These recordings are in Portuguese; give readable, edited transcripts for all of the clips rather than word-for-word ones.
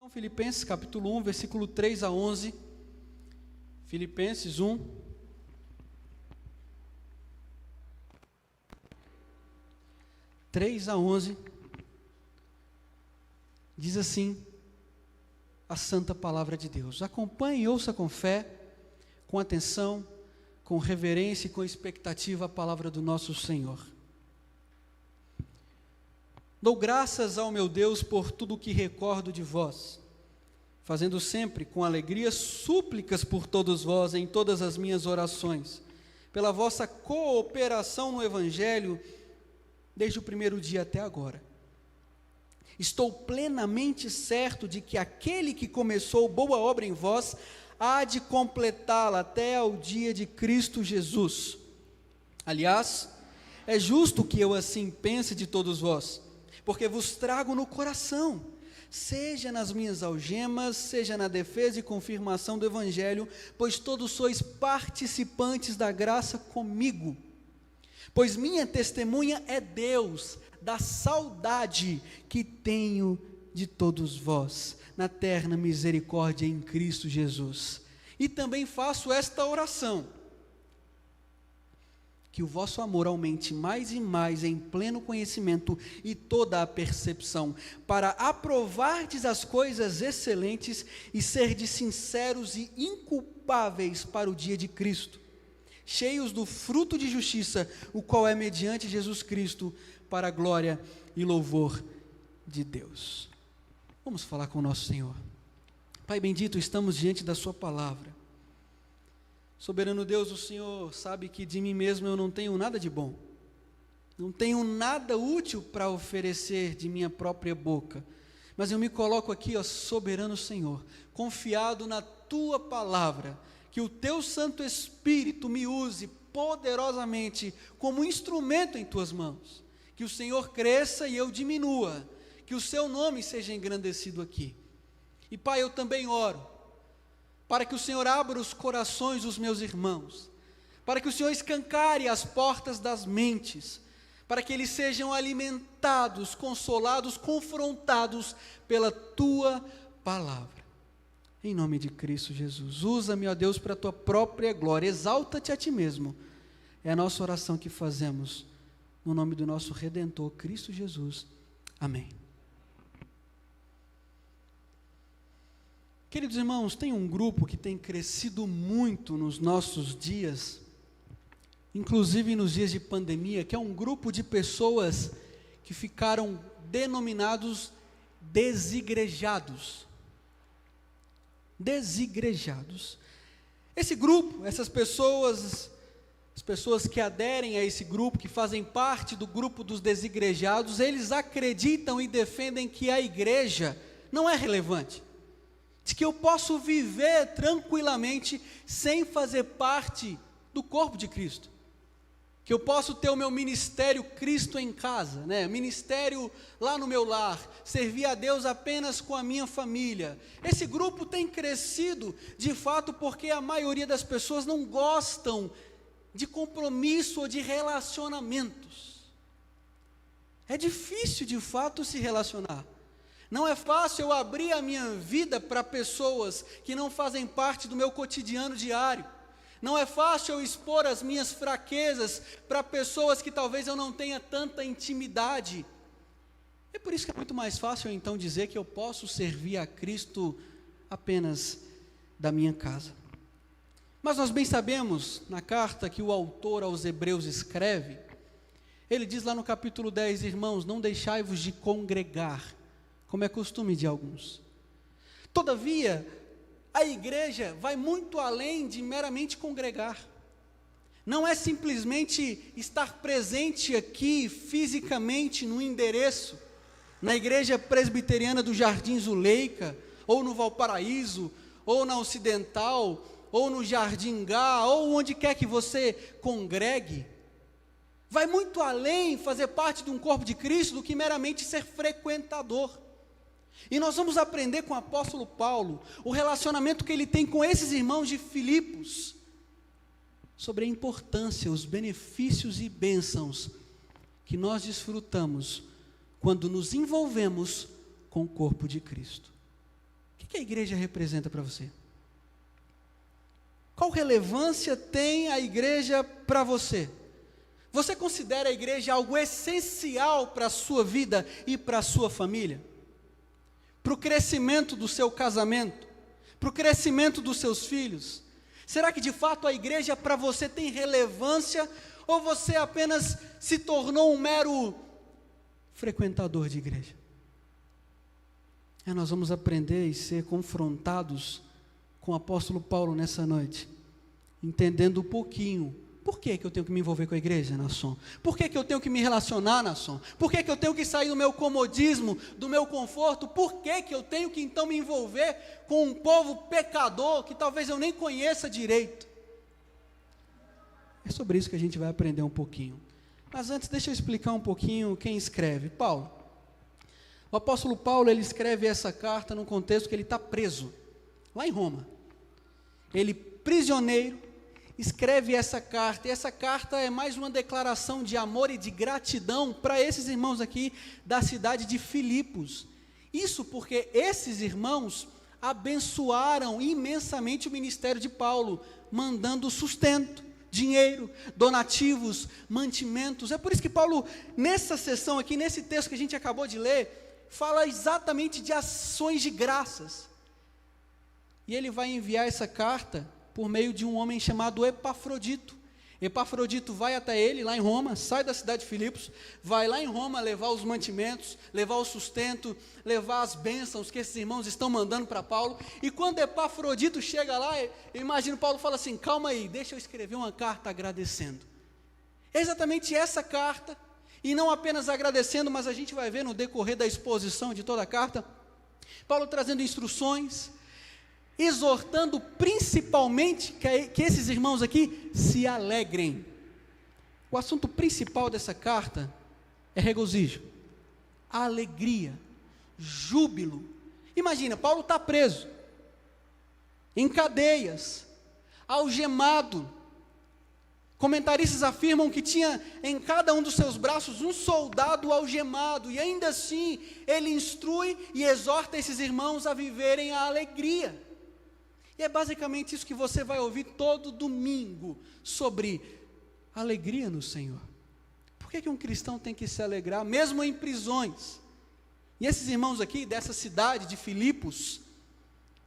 Filipenses capítulo 1, versículo 3 a 11. Filipenses 1. a 11, diz assim a santa palavra de Deus. Acompanhe e ouça com fé, com atenção, com reverência e com expectativa a palavra do nosso Senhor. Dou graças ao meu Deus por tudo o que recordo de vós, fazendo sempre com alegria súplicas por todos vós em todas as minhas orações, pela vossa cooperação no Evangelho, desde o primeiro dia até agora. Estou plenamente certo de que aquele que começou boa obra em vós, há de completá-la até ao dia de Cristo Jesus. Aliás, é justo que eu assim pense de todos vós, porque vos trago no coração, seja nas minhas algemas, seja na defesa e confirmação do Evangelho, pois todos sois participantes da graça comigo. Pois minha testemunha é Deus, da saudade que tenho de todos vós, na terna misericórdia em Cristo Jesus. E também faço esta oração, que o vosso amor aumente mais e mais em pleno conhecimento e toda a percepção, para aprovardes as coisas excelentes e serdes sinceros e inculpáveis para o dia de Cristo, cheios do fruto de justiça, o qual é mediante Jesus Cristo, para a glória e louvor de Deus. Vamos falar com o nosso Senhor. Pai bendito, estamos diante da sua palavra. Soberano Deus, o Senhor sabe que de mim mesmo eu não tenho nada de bom, não tenho nada útil para oferecer de minha própria boca, mas eu me coloco aqui, ó soberano Senhor, confiado na tua palavra, que o teu Santo Espírito me use poderosamente como instrumento em tuas mãos, que o Senhor cresça e eu diminua, que o seu nome seja engrandecido aqui. E Pai, eu também oro, para que o Senhor abra os corações dos meus irmãos, para que o Senhor escancare as portas das mentes, para que eles sejam alimentados, consolados, confrontados pela tua palavra. Em nome de Cristo Jesus, usa-me, ó Deus, para a tua própria glória, exalta-te a ti mesmo. É a nossa oração que fazemos, no nome do nosso Redentor, Cristo Jesus. Amém. Queridos irmãos, tem um grupo que tem crescido muito nos nossos dias, inclusive nos dias de pandemia, que é um grupo de pessoas que ficaram denominados desigrejados. Desigrejados. Esse grupo, essas pessoas, as pessoas que aderem a esse grupo, que fazem parte do grupo dos desigrejados, eles acreditam e defendem que a igreja não é relevante, de que eu posso viver tranquilamente sem fazer parte do corpo de Cristo, que eu posso ter o meu ministério Cristo em casa, ministério lá no meu lar, servir a Deus apenas com a minha família. Esse grupo tem crescido, de fato, porque a maioria das pessoas não gostam de compromisso ou de relacionamentos. É difícil, de fato, se relacionar. Não é fácil eu abrir a minha vida para pessoas que não fazem parte do meu cotidiano diário. Não é fácil eu expor as minhas fraquezas para pessoas que talvez eu não tenha tanta intimidade. É por isso que é muito mais fácil eu então dizer que eu posso servir a Cristo apenas da minha casa. Mas nós bem sabemos, na carta que o autor aos Hebreus escreve, ele diz lá no capítulo 10, irmãos, não deixai-vos de congregar, como é costume de alguns. Todavia, a igreja vai muito além de meramente congregar. Não é simplesmente estar presente aqui fisicamente no endereço, na igreja presbiteriana do Jardim Zuleika, ou no Valparaíso, ou na Ocidental, ou no Jardim Gá, ou onde quer que você congregue. Vai muito além fazer parte de um corpo de Cristo do que meramente ser frequentador. E nós vamos aprender com o apóstolo Paulo, o relacionamento que ele tem com esses irmãos de Filipos, sobre a importância, os benefícios e bênçãos que nós desfrutamos quando nos envolvemos com o corpo de Cristo. O que a igreja representa para você? Qual relevância tem a igreja para você? Você considera a igreja algo essencial para a sua vida e para a sua família? Para o crescimento do seu casamento? Para o crescimento dos seus filhos? Será que de fato a igreja para você tem relevância? Ou você apenas se tornou um mero frequentador de igreja? Nós vamos aprender e ser confrontados com o apóstolo Paulo nessa noite, entendendo um pouquinho, por que eu tenho que me envolver com a igreja, nação? Por que eu tenho que me relacionar, nação? Por que eu tenho que sair do meu comodismo, do meu conforto? Por que eu tenho que então me envolver com um povo pecador, que talvez eu nem conheça direito? É sobre isso que a gente vai aprender um pouquinho. Mas antes, deixa eu explicar um pouquinho quem escreve. Paulo. O apóstolo Paulo, ele escreve essa carta num contexto que ele está preso, lá em Roma. Ele, prisioneiro, escreve essa carta, e essa carta é mais uma declaração de amor e de gratidão para esses irmãos aqui da cidade de Filipos. Isso porque esses irmãos abençoaram imensamente o ministério de Paulo, mandando sustento, dinheiro, donativos, mantimentos. É por isso que Paulo, nessa sessão aqui, nesse texto que a gente acabou de ler, fala exatamente de ações de graças. E ele vai enviar essa carta por meio de um homem chamado Epafrodito. Epafrodito vai até ele, lá em Roma, sai da cidade de Filipos, vai lá em Roma levar os mantimentos, levar o sustento, levar as bênçãos que esses irmãos estão mandando para Paulo. E quando Epafrodito chega lá, eu imagino Paulo fala assim, calma aí, deixa eu escrever uma carta agradecendo. É exatamente essa carta, e não apenas agradecendo, mas a gente vai ver no decorrer da exposição de toda a carta, Paulo trazendo instruções, exortando principalmente que esses irmãos aqui se alegrem. O assunto principal dessa carta é regozijo, alegria, júbilo. Imagina, Paulo está preso, em cadeias, algemado. Comentaristas afirmam que tinha em cada um dos seus braços um soldado algemado, e ainda assim ele instrui e exorta esses irmãos a viverem a alegria. E é basicamente isso que você vai ouvir todo domingo, sobre alegria no Senhor. Por que um cristão tem que se alegrar, mesmo em prisões? E esses irmãos aqui, dessa cidade de Filipos,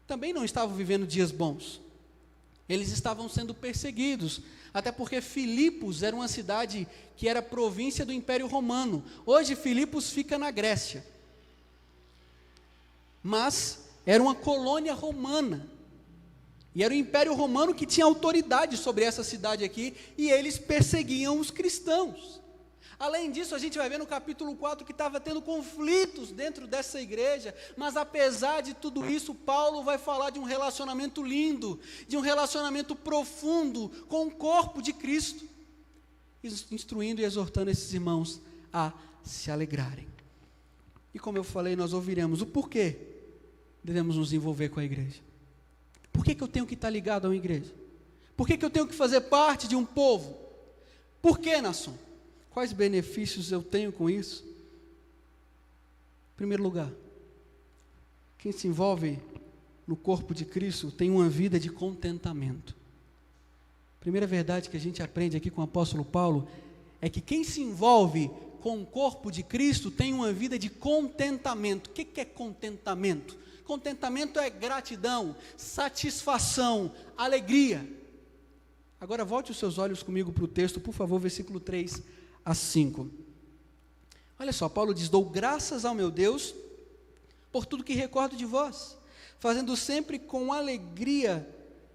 também não estavam vivendo dias bons. Eles estavam sendo perseguidos, até porque Filipos era uma cidade que era província do Império Romano. Hoje Filipos fica na Grécia, mas era uma colônia romana. E era o Império Romano que tinha autoridade sobre essa cidade aqui, e eles perseguiam os cristãos. Além disso, a gente vai ver no capítulo 4 que estava tendo conflitos dentro dessa igreja, mas apesar de tudo isso, Paulo vai falar de um relacionamento lindo, de um relacionamento profundo com o corpo de Cristo, instruindo e exortando esses irmãos a se alegrarem. E como eu falei, nós ouviremos o porquê devemos nos envolver com a igreja. Por que eu tenho que estar ligado a uma igreja? Por que eu tenho que fazer parte de um povo? Por que, nação? Quais benefícios eu tenho com isso? Em primeiro lugar, quem se envolve no corpo de Cristo tem uma vida de contentamento. A primeira verdade que a gente aprende aqui com o apóstolo Paulo é que quem se envolve com o corpo de Cristo tem uma vida de contentamento. O que é contentamento? Contentamento é gratidão, satisfação, alegria. Agora volte os seus olhos comigo para o texto, por favor, versículo 3 a 5. Olha só, Paulo diz, dou graças ao meu Deus por tudo que recordo de vós, fazendo sempre com alegria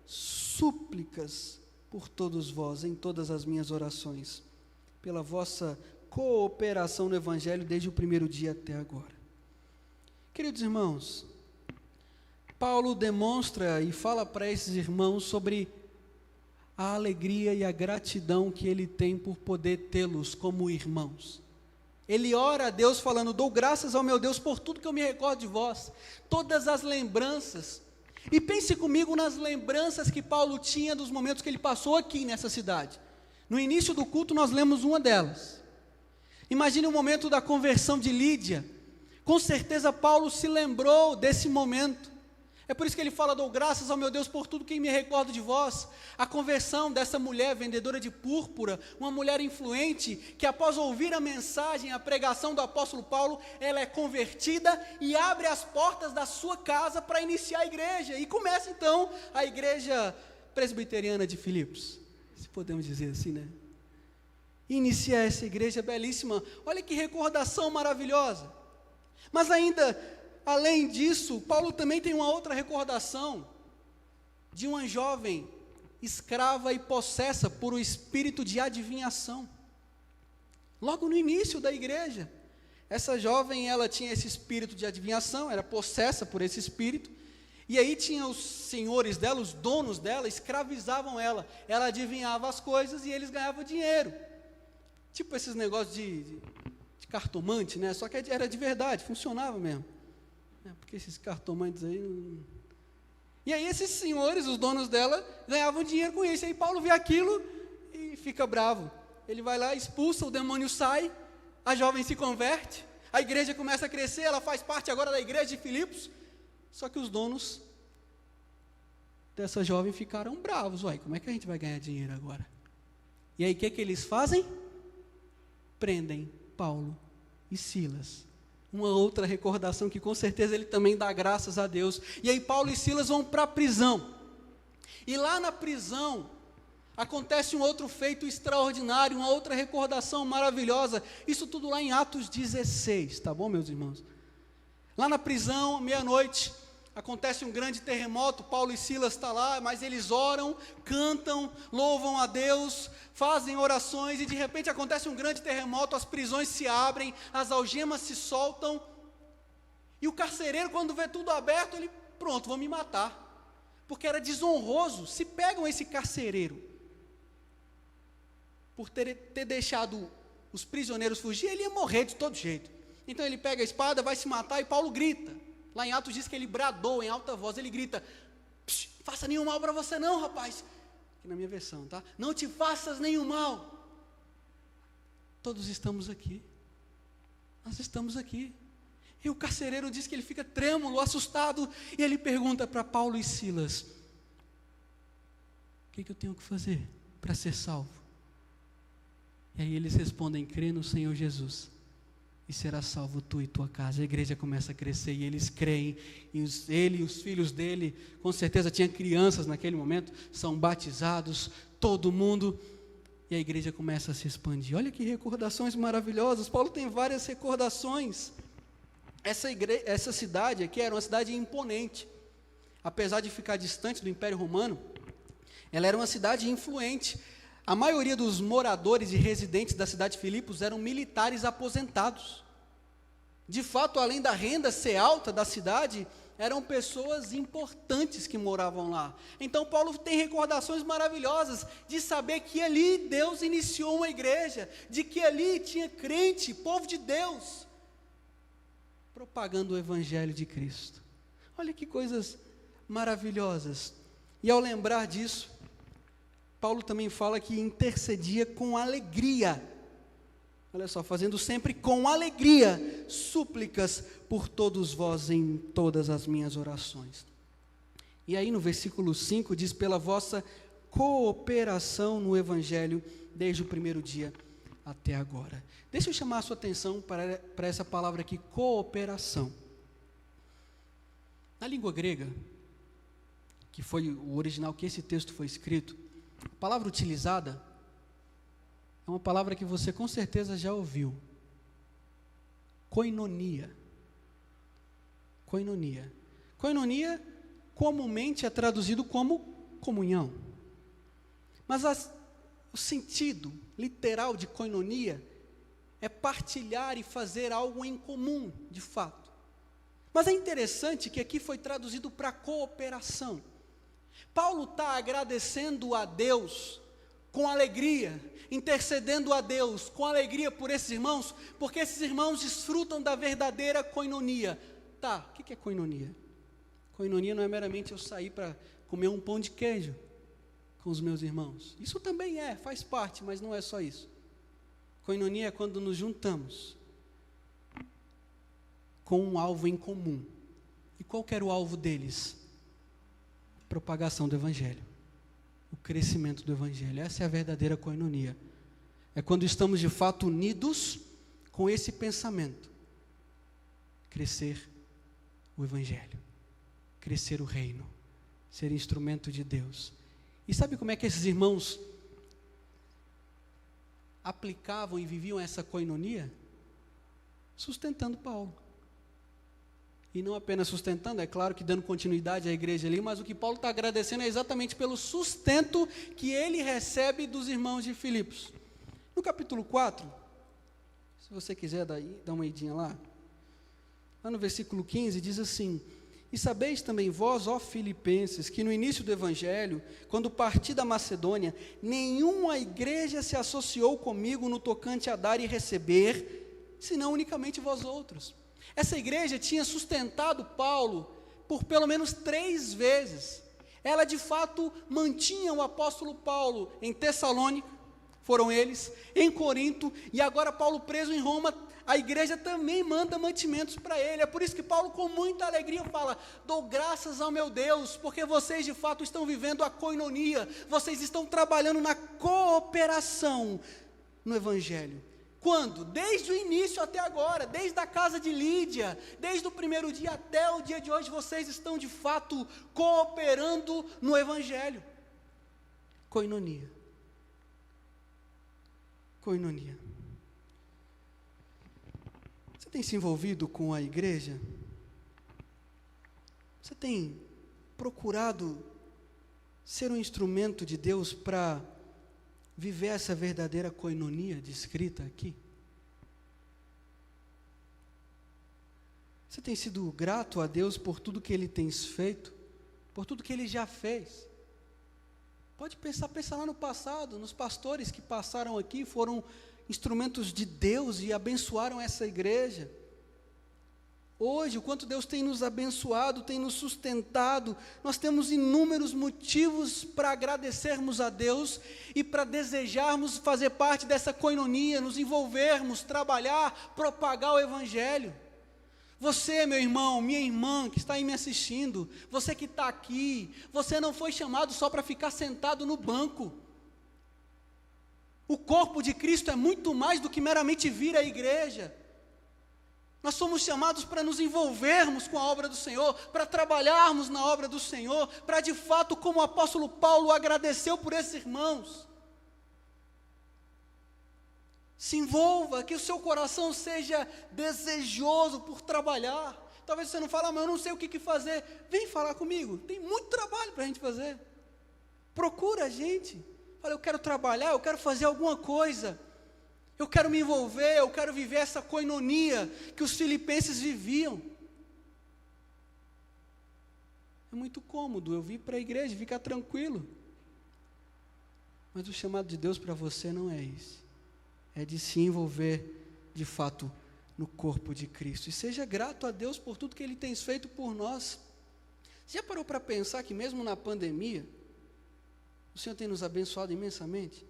súplicas por todos vós, em todas as minhas orações, pela vossa cooperação no Evangelho desde o primeiro dia até agora. Queridos irmãos, Paulo demonstra e fala para esses irmãos sobre a alegria e a gratidão que ele tem por poder tê-los como irmãos. Ele ora a Deus falando, dou graças ao meu Deus por tudo que eu me recordo de vós, todas as lembranças. E pense comigo nas lembranças que Paulo tinha dos momentos que ele passou aqui nessa cidade. No início do culto nós lemos uma delas. Imagine o momento da conversão de Lídia. Com certeza Paulo se lembrou desse momento. É por isso que ele fala: dou graças ao meu Deus por tudo que me recordo de vós. A conversão dessa mulher vendedora de púrpura, uma mulher influente, que após ouvir a mensagem, a pregação do apóstolo Paulo, ela é convertida e abre as portas da sua casa para iniciar a igreja. E começa então a igreja presbiteriana de Filipos, se podemos dizer assim, né? Inicia essa igreja belíssima. Olha que recordação maravilhosa. Mas ainda, além disso, Paulo também tem uma outra recordação de uma jovem escrava e possessa por um espírito de adivinhação. Logo no início da igreja, essa jovem, ela tinha esse espírito de adivinhação, era possessa por esse espírito, e aí tinha os senhores dela, os donos dela, escravizavam ela. Ela adivinhava as coisas e eles ganhavam dinheiro. Tipo esses negócios de cartomante, né? Só que era de verdade, funcionava mesmo. Porque esses cartomantes aí... E aí esses senhores, os donos dela, ganhavam dinheiro com isso. E aí Paulo vê aquilo e fica bravo. Ele vai lá, expulsa, o demônio sai, a jovem se converte, a igreja começa a crescer, ela faz parte agora da igreja de Filipos. Só que os donos dessa jovem ficaram bravos. Uai, como é que a gente vai ganhar dinheiro agora? E aí o que eles fazem? Prendem Paulo e Silas. Uma outra recordação que com certeza ele também dá graças a Deus. E aí Paulo e Silas vão para a prisão. E lá na prisão acontece um outro feito extraordinário, uma outra recordação maravilhosa. Isso tudo lá em Atos 16, tá bom, meus irmãos? Lá na prisão, meia-noite, acontece um grande terremoto. Paulo e Silas estão lá, mas eles oram, cantam, louvam a Deus, fazem orações, e de repente acontece um grande terremoto, as prisões se abrem, as algemas se soltam, e o carcereiro, quando vê tudo aberto, ele, pronto, vão me matar, porque era desonroso. Se pegam esse carcereiro, por ter deixado os prisioneiros fugir, ele ia morrer de todo jeito. Então ele pega a espada, vai se matar, e Paulo grita. Lá em Atos diz que ele bradou em alta voz, ele grita: faça nenhum mal para você não, rapaz. Aqui na minha versão, tá? Não te faças nenhum mal. Todos estamos aqui. Nós estamos aqui. E o carcereiro diz que ele fica trêmulo, assustado, e ele pergunta para Paulo e Silas: o que eu tenho que fazer para ser salvo? E aí eles respondem: crê no Senhor Jesus, e será salvo tu e tua casa. A igreja começa a crescer, e eles creem, e ele e os filhos dele, com certeza tinha crianças naquele momento, são batizados, todo mundo, e a igreja começa a se expandir. Olha que recordações maravilhosas. Paulo tem várias recordações. Essa cidade aqui era uma cidade imponente, apesar de ficar distante do Império Romano, ela era uma cidade influente. A maioria dos moradores e residentes da cidade de Filipos eram militares aposentados. De fato, além da renda ser alta da cidade, eram pessoas importantes que moravam lá. Então Paulo tem recordações maravilhosas de saber que ali Deus iniciou uma igreja, de que ali tinha crente, povo de Deus, propagando o evangelho de Cristo. Olha que coisas maravilhosas. E ao lembrar disso, Paulo também fala que intercedia com alegria, olha só, fazendo sempre com alegria, súplicas por todos vós em todas as minhas orações. E aí no versículo 5 diz: pela vossa cooperação no Evangelho, desde o primeiro dia até agora. Deixa eu chamar a sua atenção para essa palavra aqui, cooperação. Na língua grega, que foi o original que esse texto foi escrito, a palavra utilizada é uma palavra que você com certeza já ouviu. Koinonia. Koinonia. Koinonia comumente é traduzido como comunhão. Mas o sentido literal de koinonia é partilhar e fazer algo em comum, de fato. Mas é interessante que aqui foi traduzido para cooperação. Paulo está agradecendo a Deus com alegria, intercedendo a Deus com alegria por esses irmãos, porque esses irmãos desfrutam da verdadeira koinonia. Tá, o que é koinonia? Koinonia não é meramente eu sair para comer um pão de queijo com os meus irmãos. Isso também faz parte, mas não é só isso. Koinonia é quando nos juntamos com um alvo em comum. E qual que era o alvo deles? propagação do Evangelho, o crescimento do Evangelho. Essa é a verdadeira koinonia. É quando estamos de fato unidos com esse pensamento. Crescer o Evangelho, crescer o reino, ser instrumento de Deus. E sabe como é que esses irmãos aplicavam e viviam essa koinonia? Sustentando Paulo. E não apenas sustentando, é claro que dando continuidade à igreja ali, mas o que Paulo está agradecendo é exatamente pelo sustento que ele recebe dos irmãos de Filipos. No capítulo 4, se você quiser dar uma idinha lá no versículo 15, diz assim: e sabeis também vós, ó filipenses, que no início do Evangelho, quando parti da Macedônia, nenhuma igreja se associou comigo no tocante a dar e receber, senão unicamente vós outros. Essa igreja tinha sustentado Paulo por pelo menos 3 vezes. Ela de fato mantinha o apóstolo Paulo em Tessalônica, foram eles, em Corinto, e agora Paulo preso em Roma, a igreja também manda mantimentos para ele. É por isso que Paulo com muita alegria fala: dou graças ao meu Deus, porque vocês de fato estão vivendo a koinonia, vocês estão trabalhando na cooperação no Evangelho. Quando? Desde o início até agora, desde a casa de Lídia, desde o primeiro dia até o dia de hoje, vocês estão de fato cooperando no Evangelho. Koinonia. Koinonia. Você tem se envolvido com a igreja? Você tem procurado ser um instrumento de Deus para viver essa verdadeira koinonia descrita aqui? Você tem sido grato a Deus por tudo que Ele tem feito, por tudo que Ele já fez? Pode pensar lá no passado, nos pastores que passaram aqui, foram instrumentos de Deus e abençoaram essa igreja. Hoje, o quanto Deus tem nos abençoado, tem nos sustentado, nós temos inúmeros motivos para agradecermos a Deus e para desejarmos fazer parte dessa koinonia, nos envolvermos, trabalhar, propagar o Evangelho. Você, meu irmão, minha irmã, que está aí me assistindo, você que está aqui, você não foi chamado só para ficar sentado no banco. O corpo de Cristo é muito mais do que meramente vir à igreja. Nós somos chamados para nos envolvermos com a obra do Senhor, para trabalharmos na obra do Senhor, para de fato, como o apóstolo Paulo agradeceu por esses irmãos. Se envolva, que o seu coração seja desejoso por trabalhar. Talvez você não fale: mas eu não sei o que fazer. Vem falar comigo, tem muito trabalho para a gente fazer. Procura a gente. Fala: eu quero trabalhar, eu quero fazer alguma coisa. Eu quero me envolver, eu quero viver essa koinonia que os filipenses viviam. É muito cômodo eu vir para a igreja, ficar tranquilo. Mas o chamado de Deus para você não é isso. É de se envolver, de fato, no corpo de Cristo. E seja grato a Deus por tudo que Ele tem feito por nós. Você já parou para pensar que mesmo na pandemia, o Senhor tem nos abençoado imensamente?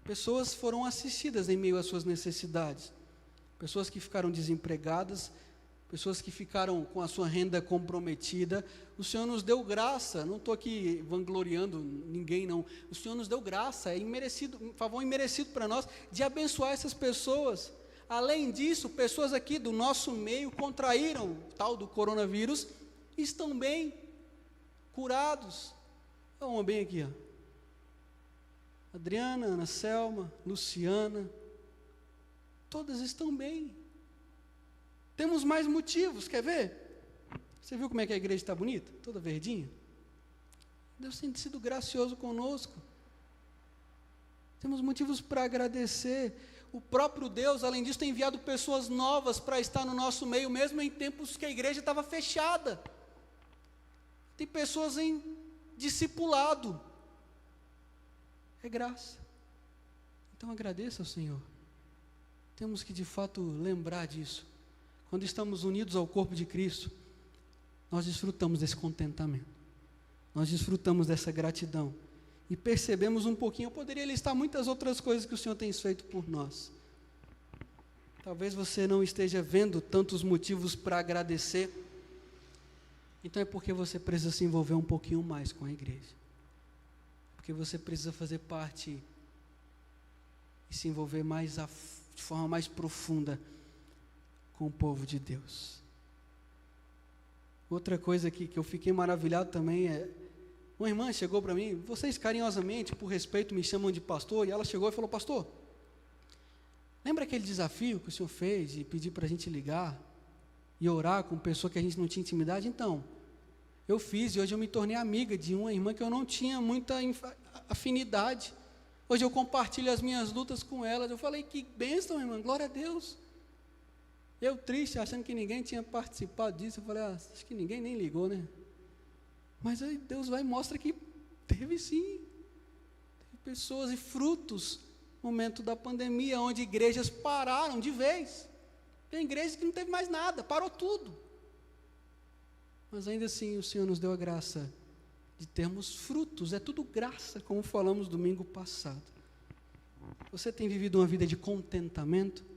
Pessoas foram assistidas em meio às suas necessidades. Pessoas que ficaram desempregadas, pessoas que ficaram com a sua renda comprometida. O Senhor nos deu graça, não estou aqui vangloriando ninguém não, o Senhor nos deu graça, é imerecido, um favor imerecido para nós, de abençoar essas pessoas. Além disso, pessoas aqui do nosso meio contraíram o tal do coronavírus, e estão bem, curados. Vamos bem aqui, ó. Adriana, Ana Selma, Luciana, todas estão bem. Temos mais motivos, quer ver? Você viu como é que a igreja está bonita? Toda verdinha? Deus tem sido gracioso conosco. Temos motivos para agradecer. O próprio Deus, além disso, tem enviado pessoas novas para estar no nosso meio, mesmo em tempos que a igreja estava fechada. Tem pessoas em discipulado. É graça. Então agradeça ao Senhor. Temos que de fato lembrar disso. Quando estamos unidos ao corpo de Cristo, nós desfrutamos desse contentamento, nós desfrutamos dessa gratidão, e percebemos um pouquinho. Eu poderia listar muitas outras coisas que o Senhor tem feito por nós. Talvez você não esteja vendo tantos motivos para agradecer, então é porque você precisa se envolver um pouquinho mais com a igreja. Porque você precisa fazer parte e se envolver de forma mais profunda com o povo de Deus. Outra coisa que eu fiquei maravilhado também é, uma irmã chegou para mim, vocês carinhosamente, por respeito, me chamam de pastor, e ela chegou e falou: pastor, lembra aquele desafio que o senhor fez de pedir para a gente ligar e orar com pessoa que a gente não tinha intimidade? Então, eu fiz e hoje eu me tornei amiga de uma irmã que eu não tinha muita afinidade. Hoje eu compartilho as minhas lutas com ela. Eu falei: que bênção, irmã, glória a Deus. Eu triste, achando que ninguém tinha participado disso. Eu falei: acho que ninguém nem ligou, né? Mas aí Deus vai e mostra que teve sim. Teve pessoas e frutos no momento da pandemia, onde igrejas pararam de vez. Tem igrejas que não teve mais nada, parou tudo. Mas ainda assim o Senhor nos deu a graça de termos frutos. É tudo graça, como falamos domingo passado. Você tem vivido uma vida de contentamento?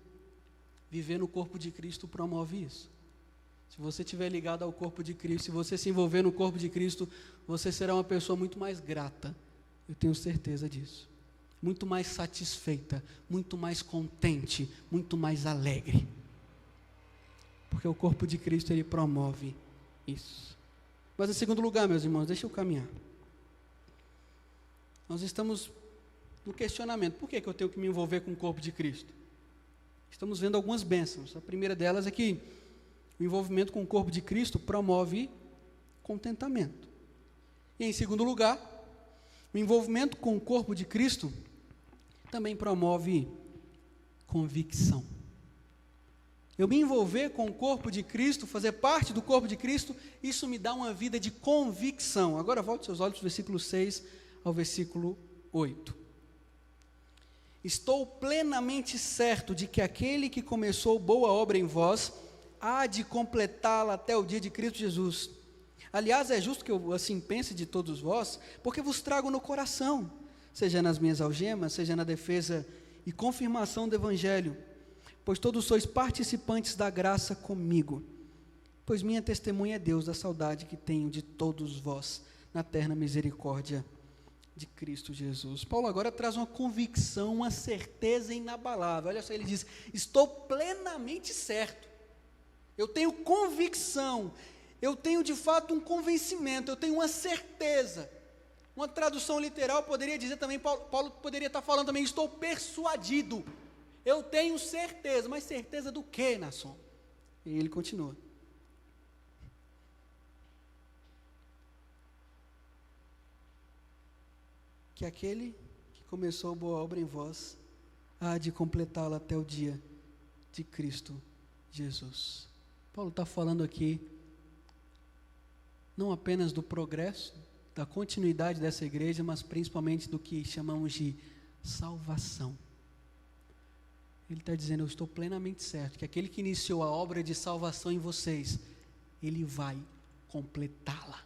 Viver no corpo de Cristo promove isso. Se você estiver ligado ao corpo de Cristo, se você se envolver no corpo de Cristo, você será uma pessoa muito mais grata. Eu tenho certeza disso. Muito mais satisfeita, muito mais contente, muito mais alegre. Porque o corpo de Cristo, ele promove isso. Mas em segundo lugar, meus irmãos, deixa eu caminhar. Nós estamos no questionamento: por que eu tenho que me envolver com o corpo de Cristo? Estamos vendo algumas bênçãos. A primeira delas é que o envolvimento com o corpo de Cristo promove contentamento. E em segundo lugar, o envolvimento com o corpo de Cristo também promove convicção. Eu me envolver com o corpo de Cristo, fazer parte do corpo de Cristo, isso me dá uma vida de convicção. Agora volte seus olhos do versículo 6 ao versículo 8. Estou plenamente certo de que aquele que começou boa obra em vós, há de completá-la até o dia de Cristo Jesus. Aliás, é justo que eu assim pense de todos vós, porque vos trago no coração, seja nas minhas algemas, seja na defesa e confirmação do Evangelho, pois todos sois participantes da graça comigo, pois minha testemunha é Deus da saudade que tenho de todos vós, na terna misericórdia de Cristo Jesus. Paulo agora traz uma convicção, uma certeza inabalável. Olha só, ele diz: estou plenamente certo, eu tenho convicção, eu tenho de fato um convencimento, eu tenho uma certeza. Uma tradução literal poderia dizer também, Paulo poderia estar falando também: estou persuadido, eu tenho certeza. Mas certeza do quê, nação? E ele continua: que aquele que começou a boa obra em vós, há de completá-la até o dia de Cristo Jesus. Paulo está falando aqui, não apenas do progresso, da continuidade dessa igreja, mas principalmente do que chamamos de salvação. Ele está dizendo: eu estou plenamente certo que aquele que iniciou a obra de salvação em vocês, ele vai completá-la,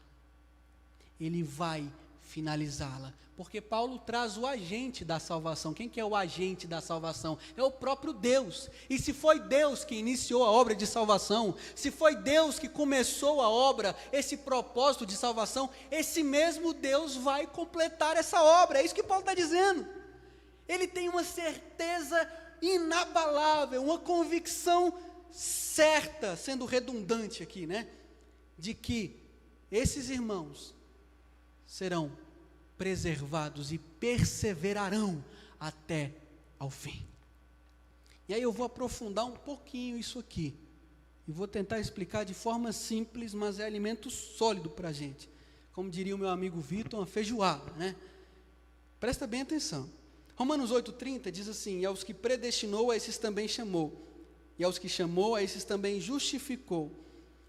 ele vai finalizá-la, porque Paulo traz o agente da salvação. Quem que é o agente da salvação? É o próprio Deus. E se foi Deus que iniciou a obra de salvação, se foi Deus que começou a obra, esse propósito de salvação, esse mesmo Deus vai completar essa obra. É isso que Paulo está dizendo. Ele tem uma certeza inabalável, uma convicção certa, sendo redundante aqui, né? De que esses irmãos serão preservados e perseverarão até ao fim. E aí eu vou aprofundar um pouquinho isso aqui, e vou tentar explicar de forma simples, mas é alimento sólido para a gente. Como diria o meu amigo Vitor, uma feijoada, né? Presta bem atenção. Romanos 8,30 diz assim: e aos que predestinou, a esses também chamou, e aos que chamou, a esses também justificou,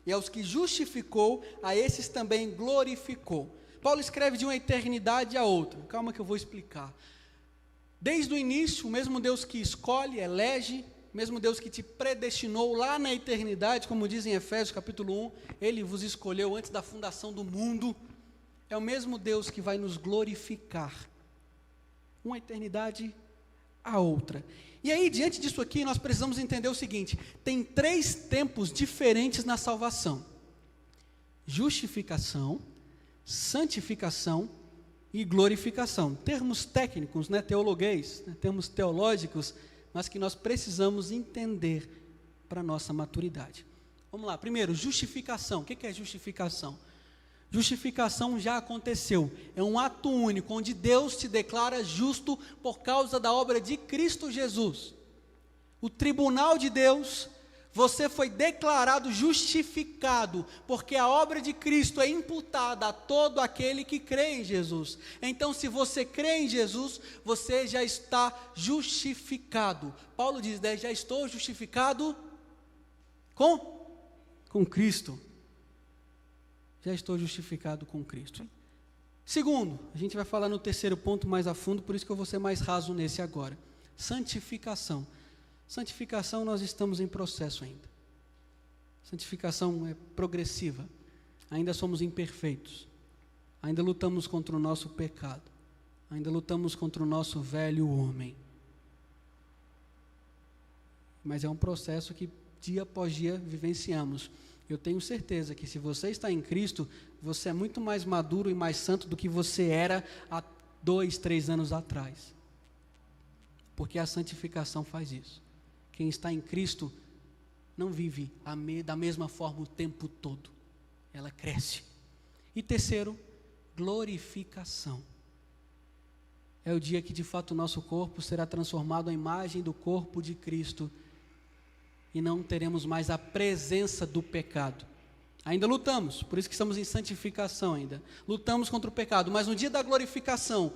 e aos que justificou, a esses também glorificou. Paulo escreve de uma eternidade a outra. Calma que eu vou explicar. Desde o início, o mesmo Deus que escolhe, elege, o mesmo Deus que te predestinou lá na eternidade, como diz em Efésios capítulo 1, Ele vos escolheu antes da fundação do mundo, é o mesmo Deus que vai nos glorificar, uma eternidade a outra. E aí, diante disso aqui, nós precisamos entender o seguinte: tem 3 tempos diferentes na salvação. justificação, santificação e glorificação. Termos técnicos, teologuês, termos teológicos, mas que nós precisamos entender para a nossa maturidade. Vamos lá, primeiro, justificação. O que é justificação? Justificação já aconteceu, é um ato único, onde Deus te declara justo por causa da obra de Cristo Jesus. O tribunal de Deus, você foi declarado justificado, porque a obra de Cristo é imputada a todo aquele que crê em Jesus. Então, se você crê em Jesus, você já está justificado. Paulo diz, já estou justificado com Cristo. Já estou justificado com Cristo. Segundo, a gente vai falar no terceiro ponto mais a fundo, por isso que eu vou ser mais raso nesse agora. Santificação. Santificação nós estamos em processo ainda. Santificação é progressiva. Ainda somos imperfeitos. Ainda lutamos contra o nosso pecado. Ainda lutamos contra o nosso velho homem. Mas é um processo que dia após dia vivenciamos. Eu tenho certeza que se você está em Cristo, você é muito mais maduro e mais santo do que você era há 2, 3 anos atrás. Porque a santificação faz isso. Quem está em Cristo não vive da mesma forma o tempo todo. Ela cresce. E terceiro, glorificação. É o dia que de fato o nosso corpo será transformado à imagem do corpo de Cristo. E não teremos mais a presença do pecado. Ainda lutamos, por isso que estamos em santificação ainda. Lutamos contra o pecado, mas no dia da glorificação,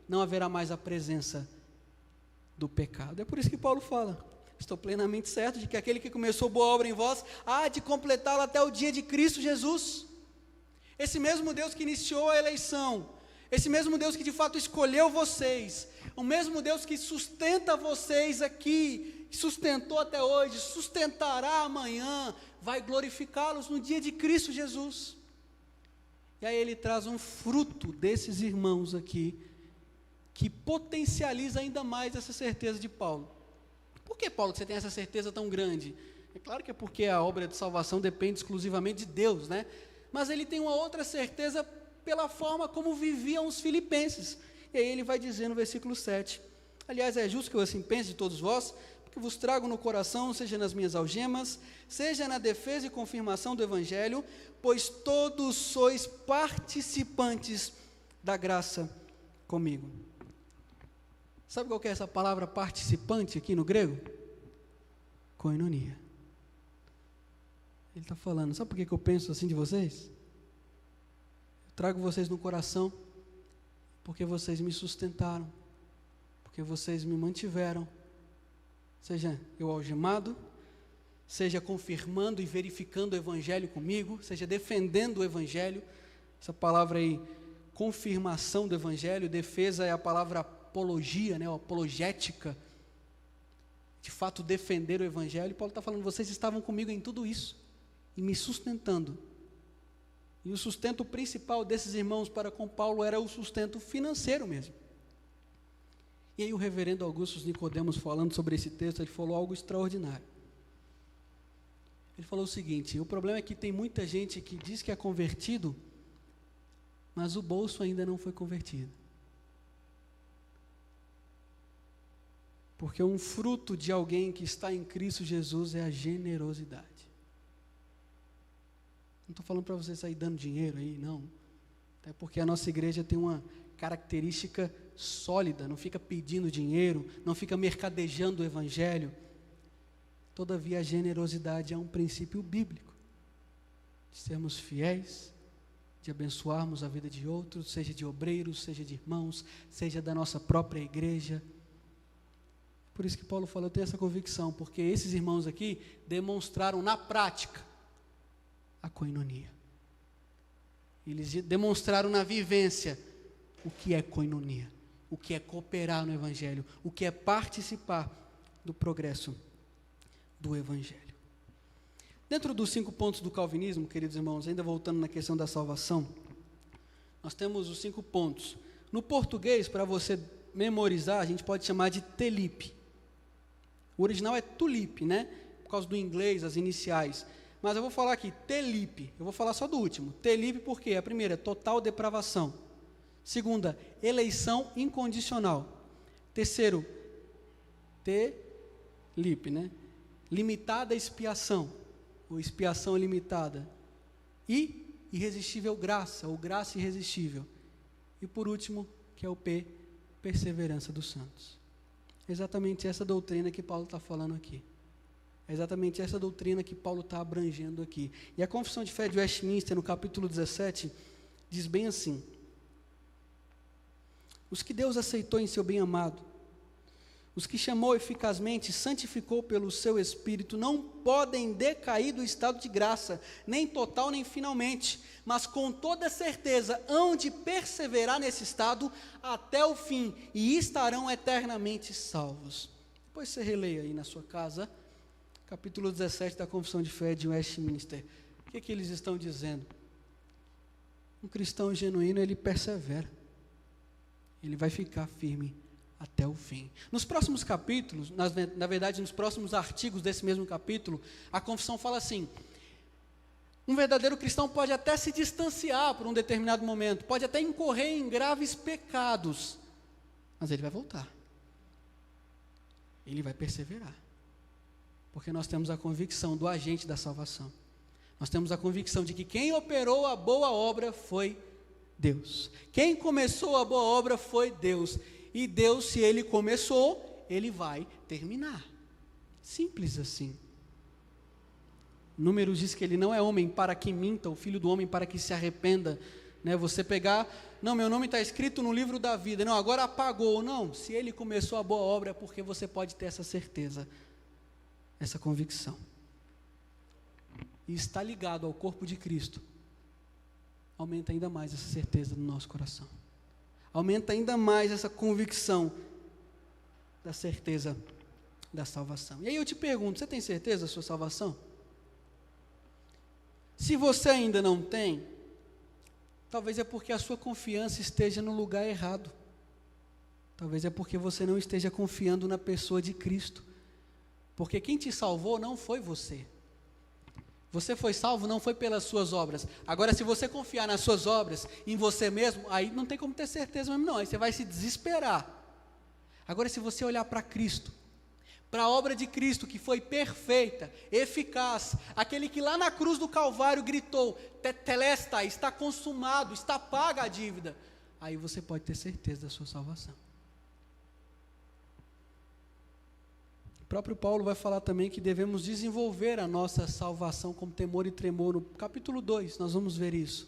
não haverá mais a presença do pecado. É por isso que Paulo fala, estou plenamente certo de que aquele que começou boa obra em vós, há de completá-la até o dia de Cristo Jesus. Esse mesmo Deus que iniciou a eleição, esse mesmo Deus que de fato escolheu vocês, o mesmo Deus que sustenta vocês aqui, sustentou até hoje, sustentará amanhã, vai glorificá-los no dia de Cristo Jesus. E aí ele traz um fruto desses irmãos aqui, que potencializa ainda mais essa certeza de Paulo. Por que, Paulo, que você tem essa certeza tão grande? É claro que é porque a obra de salvação depende exclusivamente de Deus, mas ele tem uma outra certeza pela forma como viviam os filipenses. E aí ele vai dizer no versículo 7, aliás, é justo que eu assim pense de todos vós, que vos trago no coração, seja nas minhas algemas, seja na defesa e confirmação do Evangelho, pois todos sois participantes da graça comigo. Sabe qual que é essa palavra participante aqui no grego? Koinonia. Ele está falando, sabe por que eu penso assim de vocês? Eu trago vocês no coração, porque vocês me sustentaram, porque vocês me mantiveram, seja eu algemado, seja confirmando e verificando o Evangelho comigo, seja defendendo o Evangelho. Essa palavra aí, confirmação do Evangelho, defesa é a palavra apologia, apologética, de fato defender o Evangelho. Paulo está falando, vocês estavam comigo em tudo isso, e me sustentando. E o sustento principal desses irmãos para com Paulo era o sustento financeiro mesmo. E aí o reverendo Augusto Nicodemos, falando sobre esse texto, ele falou algo extraordinário. Ele falou o seguinte, o problema é que tem muita gente que diz que é convertido, mas o bolso ainda não foi convertido. Porque um fruto de alguém que está em Cristo Jesus é a generosidade. Não estou falando para você sair dando dinheiro aí, não. Até porque a nossa igreja tem uma característica sólida, não fica pedindo dinheiro, não fica mercadejando o Evangelho. Todavia, a generosidade é um princípio bíblico, de sermos fiéis, de abençoarmos a vida de outros, seja de obreiros, seja de irmãos, seja da nossa própria igreja. Por isso que Paulo falou, eu tenho essa convicção, porque esses irmãos aqui demonstraram na prática a koinonia. Eles demonstraram na vivência o que é koinonia, o que é cooperar no Evangelho, o que é participar do progresso do Evangelho. Dentro dos 5 pontos do calvinismo, queridos irmãos, ainda voltando na questão da salvação, nós temos os 5 pontos. No português, para você memorizar, a gente pode chamar de TELIP. O original é TULIP, por causa do inglês, as iniciais. Mas eu vou falar aqui, telipe, eu vou falar só do último. Telipe por quê? A primeira, total depravação. Segunda, eleição incondicional. Terceiro, telipe, né? Limitada expiação, ou expiação limitada. E irresistível graça, ou graça irresistível. E por último, que é o P, perseverança dos santos. É exatamente essa doutrina que Paulo está falando aqui. É exatamente essa doutrina que Paulo está abrangendo aqui. E a Confissão de Fé de Westminster, no capítulo 17, diz bem assim: os que Deus aceitou em seu bem-amado, os que chamou eficazmente e santificou pelo seu Espírito, não podem decair do estado de graça, nem total nem finalmente, mas com toda certeza hão de perseverar nesse estado até o fim, e estarão eternamente salvos. Depois você releia aí na sua casa, capítulo 17 da Confissão de Fé de Westminster. O que eles estão dizendo? Um cristão genuíno, ele persevera, ele vai ficar firme até o fim. Nos próximos capítulos, na verdade, nos próximos artigos desse mesmo capítulo, a confissão fala assim: um verdadeiro cristão pode até se distanciar por um determinado momento, pode até incorrer em graves pecados, mas ele vai voltar, ele vai perseverar, porque nós temos a convicção do agente da salvação, nós temos a convicção de que quem operou a boa obra foi Deus, quem começou a boa obra foi Deus, e Deus, se Ele começou, Ele vai terminar. Simples assim. Números diz que Ele não é homem para que minta, o Filho do homem para que se arrependa. Né? Você pegar, não, meu nome está escrito no livro da vida, não, agora apagou. Não, se Ele começou a boa obra é porque você pode ter essa certeza, essa convicção. E está ligado ao corpo de Cristo. Aumenta ainda mais essa certeza no nosso coração. Aumenta ainda mais essa convicção da certeza da salvação. E aí eu te pergunto, você tem certeza da sua salvação? Se você ainda não tem, talvez é porque a sua confiança esteja no lugar errado. Talvez é porque você não esteja confiando na pessoa de Cristo. Porque quem te salvou não foi você. Você foi salvo não foi pelas suas obras. Agora, se você confiar nas suas obras, em você mesmo, aí não tem como ter certeza mesmo não, aí você vai se desesperar. Agora, se você olhar para Cristo, para a obra de Cristo que foi perfeita, eficaz, aquele que lá na cruz do Calvário gritou, tetelestai, está consumado, está paga a dívida, aí você pode ter certeza da sua salvação. O próprio Paulo vai falar também que devemos desenvolver a nossa salvação com temor e tremor. No capítulo 2, nós vamos ver isso.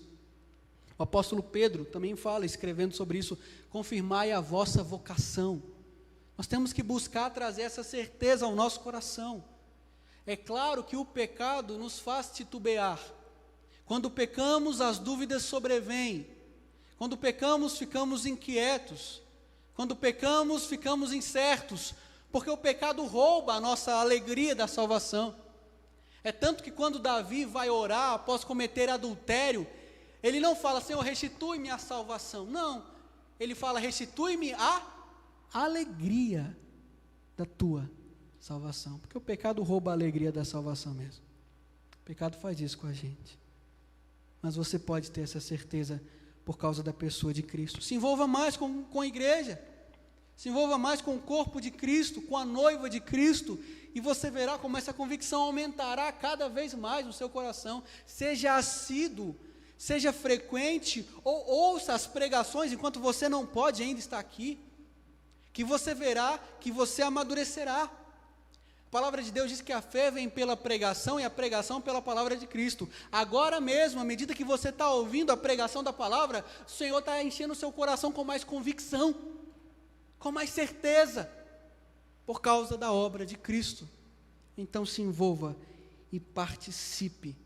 O apóstolo Pedro também fala, escrevendo sobre isso, confirmai a vossa vocação. Nós temos que buscar trazer essa certeza ao nosso coração. É claro que o pecado nos faz titubear. Quando pecamos, as dúvidas sobrevêm. Quando pecamos, ficamos inquietos. Quando pecamos, ficamos incertos. Porque o pecado rouba a nossa alegria da salvação. É tanto que quando Davi vai orar após cometer adultério, ele não fala, Senhor, restitui-me a salvação. Não, ele fala, restitui-me a alegria da tua salvação. Porque o pecado rouba a alegria da salvação mesmo. O pecado faz isso com a gente. Mas você pode ter essa certeza por causa da pessoa de Cristo. Se envolva mais com a igreja. Se envolva mais com o corpo de Cristo, com a noiva de Cristo, e você verá como essa convicção aumentará cada vez mais no seu coração. Seja assíduo, seja frequente, ou ouça as pregações enquanto você não pode ainda estar aqui, que você verá que você amadurecerá. A palavra de Deus diz que a fé vem pela pregação e a pregação pela palavra de Cristo. Agora mesmo, à medida que você está ouvindo a pregação da palavra, o Senhor está enchendo o seu coração com mais convicção, com mais certeza, por causa da obra de Cristo. Então se envolva e participe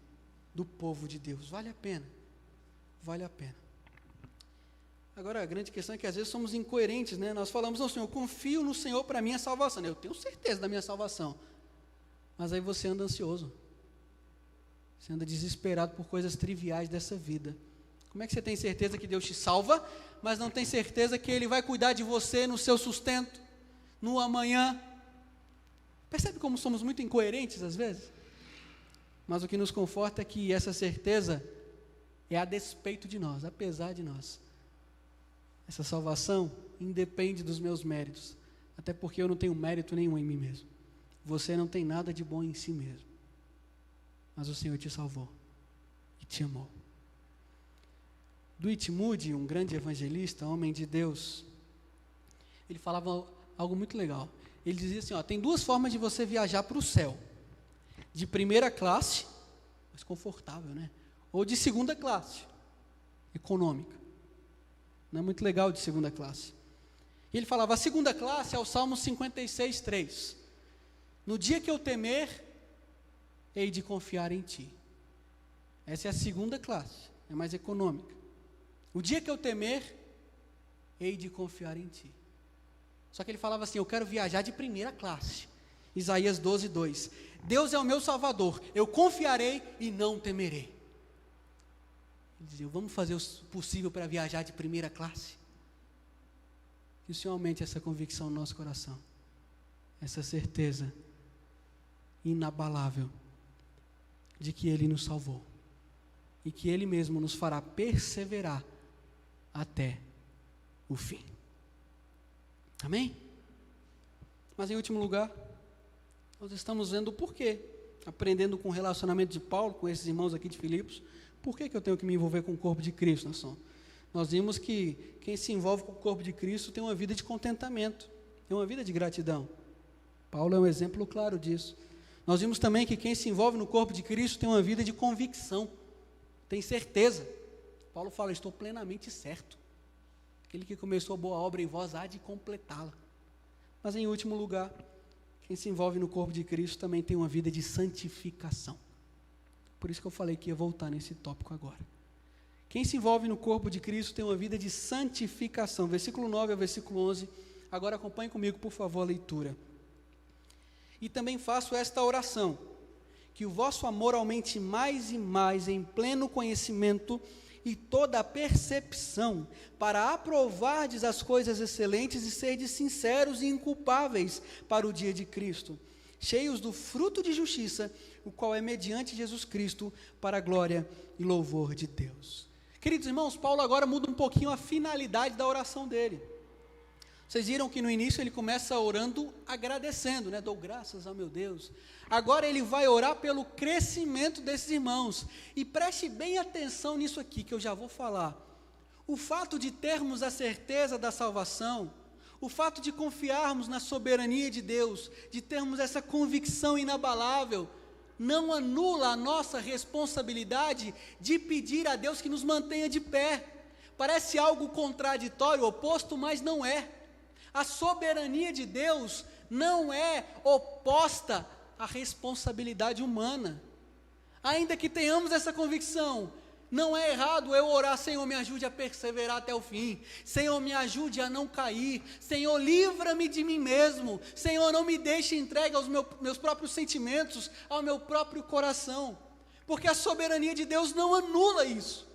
do povo de Deus. Vale a pena, vale a pena. Agora a grande questão é que às vezes somos incoerentes, né? Nós falamos, não, Senhor, eu confio no Senhor para a minha salvação. Eu tenho certeza da minha salvação. Mas aí você anda ansioso. Você anda desesperado por coisas triviais dessa vida. Como é que você tem certeza que Deus te salva, mas não tem certeza que Ele vai cuidar de você no seu sustento, no amanhã? Percebe como somos muito incoerentes às vezes? Mas o que nos conforta é que essa certeza é a despeito de nós, apesar de nós. Essa salvação independe dos meus méritos, até porque eu não tenho mérito nenhum em mim mesmo. Você não tem nada de bom em si mesmo, mas o Senhor te salvou e te amou. Dwight Moody, um grande evangelista, homem de Deus, ele falava algo muito legal. Ele dizia assim, tem duas formas de você viajar para o céu: de primeira classe, mais confortável, né? Ou de segunda classe, econômica. Não é muito legal de segunda classe. E ele falava, a segunda classe é o Salmo 56:3. No dia que eu temer, hei de confiar em ti. Essa é a segunda classe, é mais econômica. O dia que eu temer, hei de confiar em ti. Só que ele falava assim, eu quero viajar de primeira classe. Isaías 12:2. Deus é o meu Salvador, eu confiarei e não temerei. Ele dizia, vamos fazer o possível para viajar de primeira classe. Que o Senhor aumente essa convicção no nosso coração, essa certeza inabalável de que Ele nos salvou e que Ele mesmo nos fará perseverar até o fim. Amém? Mas em último lugar, nós estamos vendo o porquê, aprendendo com o relacionamento de Paulo, com esses irmãos aqui de Filipos, por que eu tenho que me envolver com o corpo de Cristo, nação? Nós vimos que quem se envolve com o corpo de Cristo tem uma vida de contentamento, tem uma vida de gratidão. Paulo é um exemplo claro disso. Nós vimos também que quem se envolve no corpo de Cristo tem uma vida de convicção, tem certeza. Paulo fala, estou plenamente certo. Aquele que começou a boa obra em vós há de completá-la. Mas em último lugar, quem se envolve no corpo de Cristo também tem uma vida de santificação. Por isso que eu falei que ia voltar nesse tópico agora. Quem se envolve no corpo de Cristo tem uma vida de santificação. Versículo 9 ao versículo 11. Agora acompanhe comigo, por favor, a leitura. E também faço esta oração, que o vosso amor aumente mais e mais em pleno conhecimento e toda a percepção, para aprovardes as coisas excelentes e serdes sinceros e inculpáveis para o dia de Cristo, cheios do fruto de justiça, o qual é mediante Jesus Cristo, para a glória e louvor de Deus. Queridos irmãos, Paulo agora muda um pouquinho a finalidade da oração dele. Vocês viram que no início ele começa orando agradecendo, né? Dou graças ao meu Deus. Agora ele vai orar pelo crescimento desses irmãos. E preste bem atenção nisso aqui que eu já vou falar. O fato de termos a certeza da salvação, o fato de confiarmos na soberania de Deus, de termos essa convicção inabalável, não anula a nossa responsabilidade de pedir a Deus que nos mantenha de pé. Parece algo contraditório, oposto, mas não é. A soberania de Deus não é oposta à responsabilidade humana. Ainda que tenhamos essa convicção, não é errado eu orar, Senhor, me ajude a perseverar até o fim. Senhor, me ajude a não cair. Senhor, livra-me de mim mesmo. Senhor, não me deixe entregue aos meus próprios sentimentos, ao meu próprio coração. Porque a soberania de Deus não anula isso.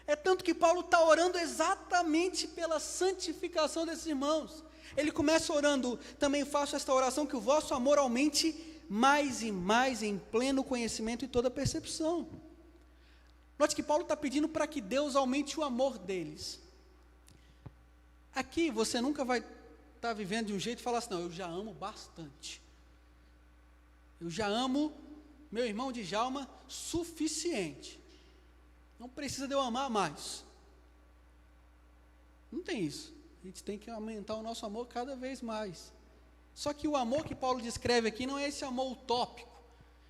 É tanto que Paulo está orando exatamente pela santificação desses irmãos. Ele começa orando, também faço esta oração, que o vosso amor aumente mais e mais em pleno conhecimento e toda percepção. Note que Paulo está pedindo para que Deus aumente o amor deles. Aqui você nunca vai estar vivendo de um jeito e falar assim, não, eu já amo bastante. Eu já amo meu irmão Djalma suficiente. Não precisa de eu amar mais. Não tem isso. A gente tem que aumentar o nosso amor cada vez mais. Só que o amor que Paulo descreve aqui não é esse amor utópico,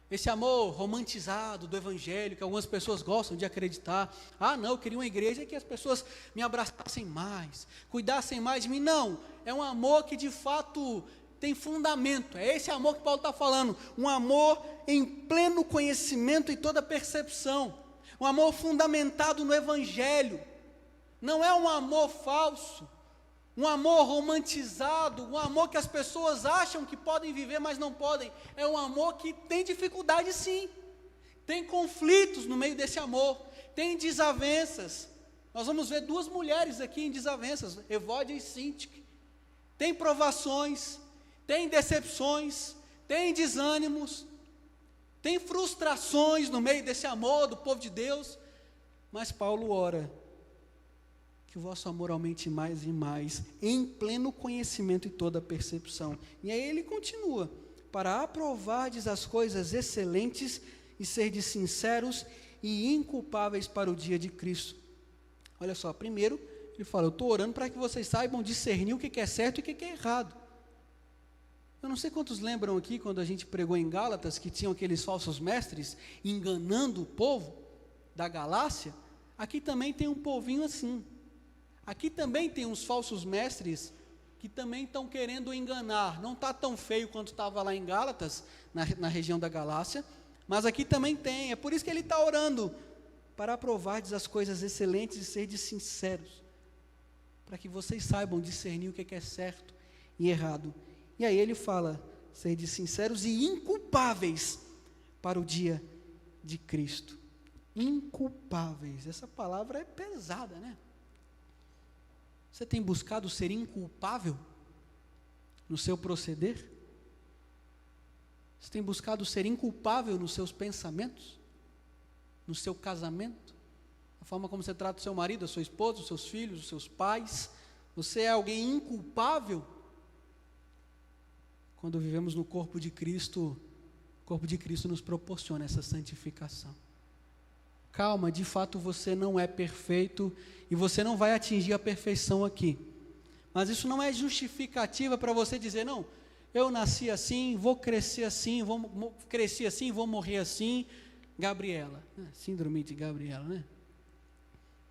esse amor romantizado do Evangelho, que algumas pessoas gostam de acreditar. Ah, não, eu queria uma igreja que as pessoas me abraçassem mais, cuidassem mais de mim. Não, é um amor que de fato tem fundamento. É esse amor que Paulo está falando, um amor em pleno conhecimento e toda percepção, um amor fundamentado no Evangelho. Não é um amor falso, um amor romantizado, um amor que as pessoas acham que podem viver, mas não podem. É um amor que tem dificuldade sim, tem conflitos no meio desse amor, tem desavenças. Nós vamos ver duas mulheres aqui em desavenças, Evódia e Sintique. Tem provações, tem decepções, tem desânimos, tem frustrações no meio desse amor do povo de Deus, mas Paulo ora que o vosso amor aumente mais e mais, em pleno conhecimento e toda percepção. E aí ele continua: para aprovardes as coisas excelentes e serdes sinceros e inculpáveis para o dia de Cristo. Olha só, primeiro ele fala: eu estou orando para que vocês saibam discernir o que é certo e o que é errado. Eu não sei quantos lembram aqui, quando a gente pregou em Gálatas, que tinham aqueles falsos mestres enganando o povo da Galácia. Aqui também tem um povinho assim. Aqui também tem uns falsos mestres que também estão querendo enganar. Não está tão feio quanto estava lá em Gálatas, na região da Galácia, mas aqui também tem. É por isso que ele está orando: para aprovardes as coisas excelentes e serdes sinceros, para que vocês saibam discernir o que é certo e errado. E aí ele fala: serdes sinceros e inculpáveis para o dia de Cristo. Inculpáveis, essa palavra é pesada, né? Você tem buscado ser inculpável no seu proceder? Você tem buscado ser inculpável nos seus pensamentos? No seu casamento? A forma como você trata o seu marido, a sua esposa, os seus filhos, os seus pais? Você é alguém inculpável? Quando vivemos no corpo de Cristo, o corpo de Cristo nos proporciona essa santificação. Calma, de fato você não é perfeito e você não vai atingir a perfeição aqui. Mas isso não é justificativa para você dizer: não, eu nasci assim, vou crescer assim, cresci assim, vou morrer assim. Gabriela, síndrome de Gabriela, né?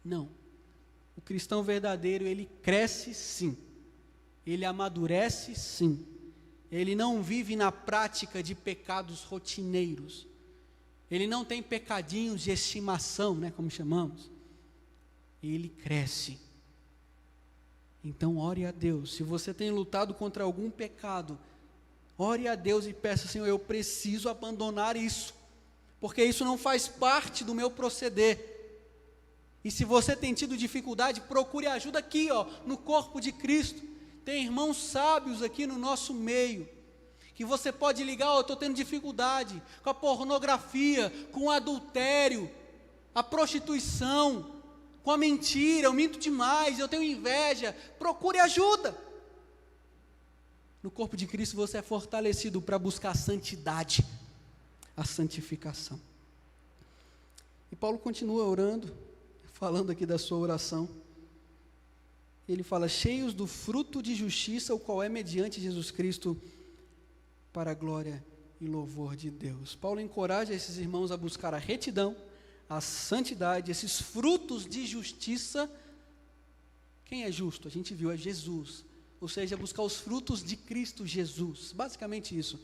Não. O cristão verdadeiro, ele cresce sim. Ele amadurece sim. Ele não vive na prática de pecados rotineiros. Ele não tem pecadinhos de estimação, né, como chamamos. Ele cresce. Então ore a Deus. Se você tem lutado contra algum pecado, ore a Deus e peça: Senhor, eu preciso abandonar isso, porque isso não faz parte do meu proceder. E se você tem tido dificuldade, procure ajuda aqui, no corpo de Cristo. Tem irmãos sábios aqui no nosso meio, que você pode ligar: eu estou tendo dificuldade com a pornografia, com o adultério, a prostituição, com a mentira, eu minto demais, eu tenho inveja. Procure ajuda. No corpo de Cristo você é fortalecido para buscar a santidade, a santificação. E Paulo continua orando, falando aqui da sua oração. Ele fala: cheios do fruto de justiça, o qual é mediante Jesus Cristo, para a glória e louvor de Deus. Paulo encoraja esses irmãos a buscar a retidão, a santidade, esses frutos de justiça. Quem é justo? A gente viu, é Jesus. Ou seja, buscar os frutos de Cristo Jesus. Basicamente isso.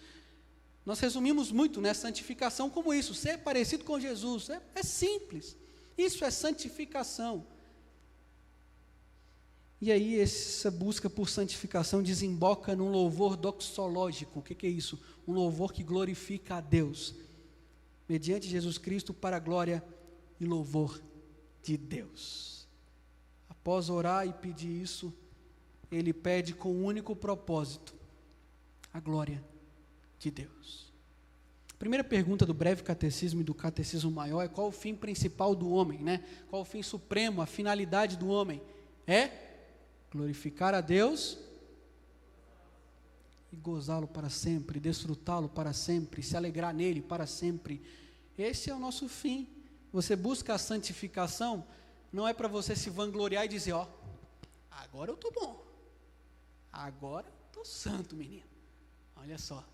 Nós resumimos muito, né, santificação como isso: ser parecido com Jesus. É simples. Isso é santificação. E aí essa busca por santificação desemboca num louvor doxológico. O que é isso? Um louvor que glorifica a Deus, mediante Jesus Cristo, para a glória e louvor de Deus. Após orar e pedir isso, ele pede com um único propósito: a glória de Deus. A primeira pergunta do breve catecismo e do catecismo maior é: qual o fim principal do homem, né? Qual o fim supremo, a finalidade do homem? É glorificar a Deus e gozá-lo para sempre, desfrutá-lo para sempre, se alegrar nele para sempre. Esse é o nosso fim. Você busca a santificação, não é para você se vangloriar e dizer: agora eu estou bom, agora eu estou santo, menino, olha só,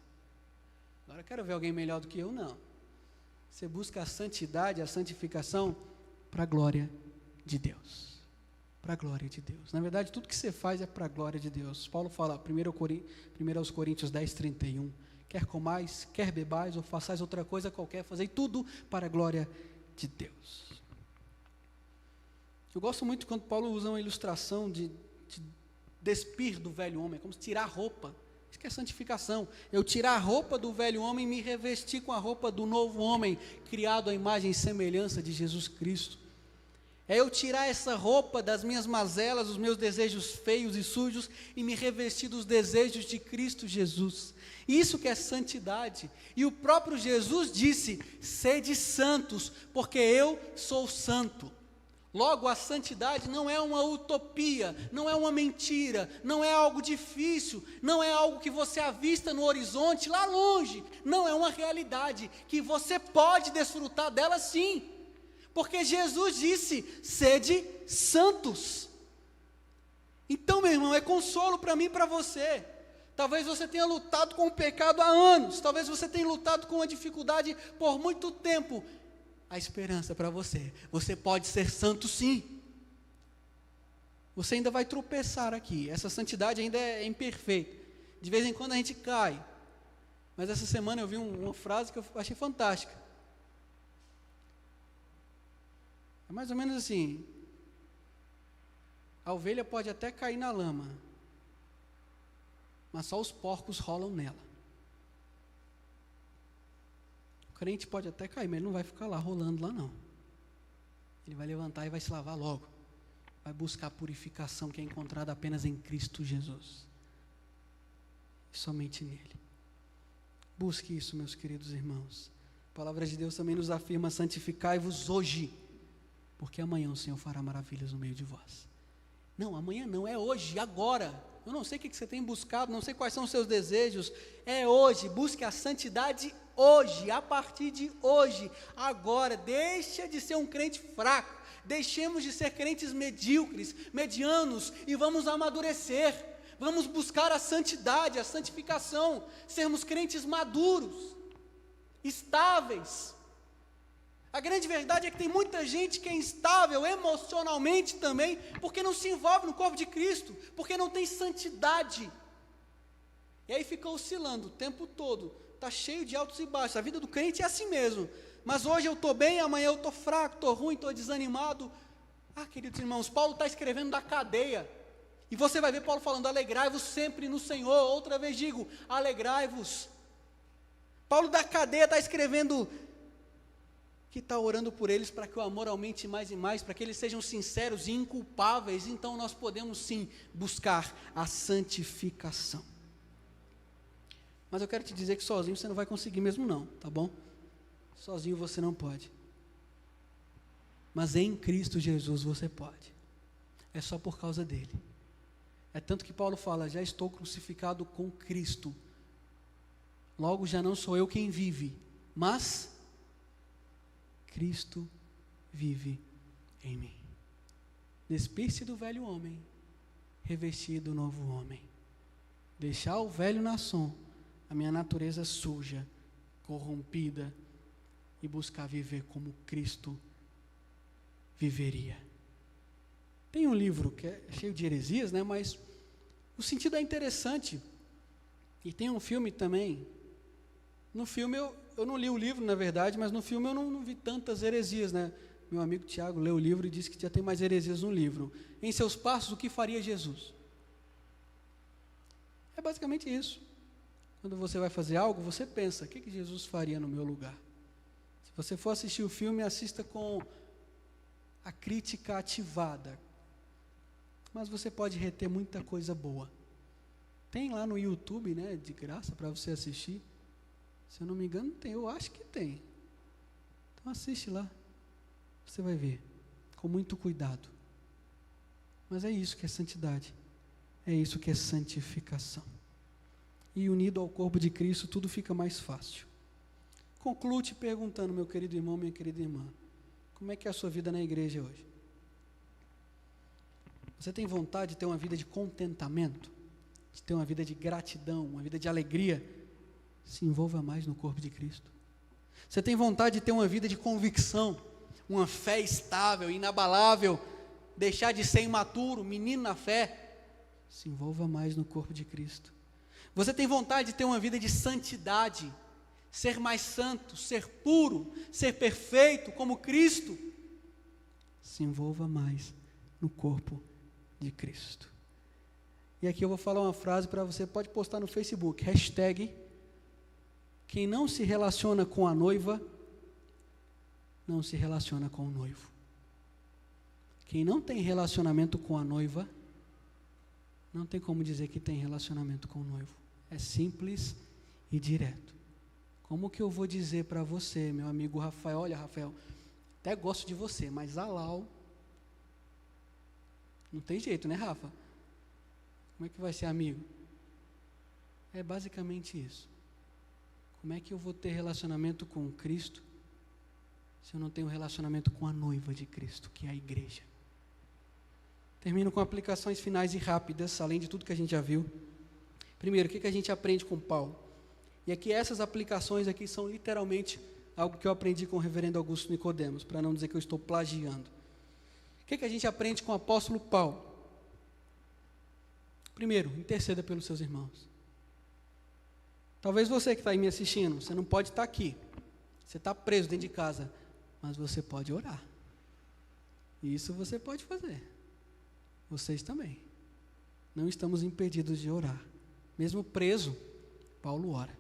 agora eu quero ver alguém melhor do que eu. Não. Você busca a santidade, a santificação para a glória de Deus. Para a glória de Deus. Na verdade, tudo que você faz é para a glória de Deus. Paulo fala, 1 aos Coríntios 10:31, quer comais, quer bebais, ou façais outra coisa qualquer, fazei tudo para a glória de Deus. Eu gosto muito quando Paulo usa uma ilustração de despir do velho homem, como se tirar a roupa. Isso que é santificação. Eu tirar a roupa do velho homem e me revestir com a roupa do novo homem, criado à imagem e semelhança de Jesus Cristo. É eu tirar essa roupa das minhas mazelas, dos meus desejos feios e sujos e me revestir dos desejos de Cristo Jesus. Isso que é santidade. E o próprio Jesus disse: sede santos, porque eu sou santo. Logo, a santidade não é uma utopia, não é uma mentira, não é algo difícil, não é algo que você avista no horizonte lá longe. Não, é uma realidade que você pode desfrutar dela sim. Porque Jesus disse: sede santos. Então, meu irmão, é consolo para mim e para você. Talvez você tenha lutado com o pecado há anos, talvez você tenha lutado com a dificuldade por muito tempo. A esperança para você: você pode ser santo sim. Você ainda vai tropeçar aqui, essa santidade ainda é imperfeita. De vez em quando a gente cai. Mas essa semana eu vi uma frase que eu achei fantástica. É mais ou menos assim: a ovelha pode até cair na lama, mas só os porcos rolam nela. O crente pode até cair, mas ele não vai ficar lá rolando lá não. Ele vai levantar e vai se lavar logo. Vai buscar a purificação que é encontrada apenas em Cristo Jesus. E somente nele. Busque isso, meus queridos irmãos. A palavra de Deus também nos afirma: santificai-vos hoje, porque amanhã o Senhor fará maravilhas no meio de vós. Não, amanhã não, é hoje, agora. Eu não sei o que você tem buscado, não sei quais são os seus desejos. É hoje, busque a santidade hoje, a partir de hoje, agora. Deixa de ser um crente fraco, deixemos de ser crentes medíocres, medianos, e vamos amadurecer. Vamos buscar a santidade, a santificação, sermos crentes maduros, estáveis. A grande verdade é que tem muita gente que é instável emocionalmente também, porque não se envolve no corpo de Cristo, porque não tem santidade. E aí fica oscilando o tempo todo, está cheio de altos e baixos. A vida do crente é assim mesmo. Mas hoje eu estou bem, amanhã eu estou fraco, estou ruim, estou desanimado. Queridos irmãos, Paulo está escrevendo da cadeia. E você vai ver Paulo falando: alegrai-vos sempre no Senhor. Outra vez digo: alegrai-vos. Paulo da cadeia está escrevendo que está orando por eles para que o amor aumente mais e mais, para que eles sejam sinceros e inculpáveis. Então nós podemos sim buscar a santificação. Mas eu quero te dizer que sozinho você não vai conseguir mesmo não, tá bom? Sozinho você não pode. Mas em Cristo Jesus você pode. É só por causa dele. É tanto que Paulo fala: já estou crucificado com Cristo. Logo já não sou eu quem vive, mas Cristo vive em mim. Despir-se do velho homem, revestir do novo homem. Deixar o velho nação, a minha natureza suja, corrompida, e buscar viver como Cristo viveria. Tem um livro que é cheio de heresias, né? Mas o sentido é interessante. E tem um filme também. No filme eu não li o livro, na verdade, mas no filme eu não vi tantas heresias, né? Meu amigo Tiago leu o livro e disse que já tem mais heresias no livro. Em seus passos, o que faria Jesus? É basicamente isso. Quando você vai fazer algo, você pensa: o que Jesus faria no meu lugar? Se você for assistir o filme, assista com a crítica ativada. Mas você pode reter muita coisa boa. Tem lá no YouTube, né, de graça para você assistir. Se eu não me engano tem, eu acho que tem. Então assiste lá, você vai ver, com muito cuidado. Mas é isso que é santidade, é isso que é santificação. E unido ao corpo de Cristo, tudo fica mais fácil. Concluo te perguntando, meu querido irmão, minha querida irmã, como é que é a sua vida na igreja hoje? Você tem vontade de ter uma vida de contentamento? De ter uma vida de gratidão, uma vida de alegria? Se envolva mais no corpo de Cristo. Você tem vontade de ter uma vida de convicção, uma fé estável, inabalável, deixar de ser imaturo, menino na fé? Se envolva mais no corpo de Cristo. Você tem vontade de ter uma vida de santidade, ser mais santo, ser puro, ser perfeito como Cristo? Se envolva mais no corpo de Cristo. E aqui eu vou falar uma frase para você, pode postar no Facebook, hashtag: quem não se relaciona com a noiva, não se relaciona com o noivo. Quem não tem relacionamento com a noiva, não tem como dizer que tem relacionamento com o noivo. É simples e direto. Como que eu vou dizer para você, meu amigo Rafael, olha, Rafael, até gosto de você, mas Alau, não tem jeito, né, Rafa? Como é que vai ser amigo? É basicamente isso. Como é que eu vou ter relacionamento com Cristo se eu não tenho relacionamento com a noiva de Cristo, que é a igreja? Termino com aplicações finais e rápidas, além de tudo que a gente já viu. Primeiro, o que a gente aprende com Paulo? E aqui essas aplicações aqui são literalmente algo que eu aprendi com o reverendo Augusto Nicodemos, para não dizer que eu estou plagiando. O que a gente aprende com o apóstolo Paulo? Primeiro, interceda pelos seus irmãos. Talvez você que está aí me assistindo, você não pode estar aqui, você está preso dentro de casa, mas você pode orar. Isso você pode fazer. Vocês também. Não estamos impedidos de orar. Mesmo preso, Paulo ora.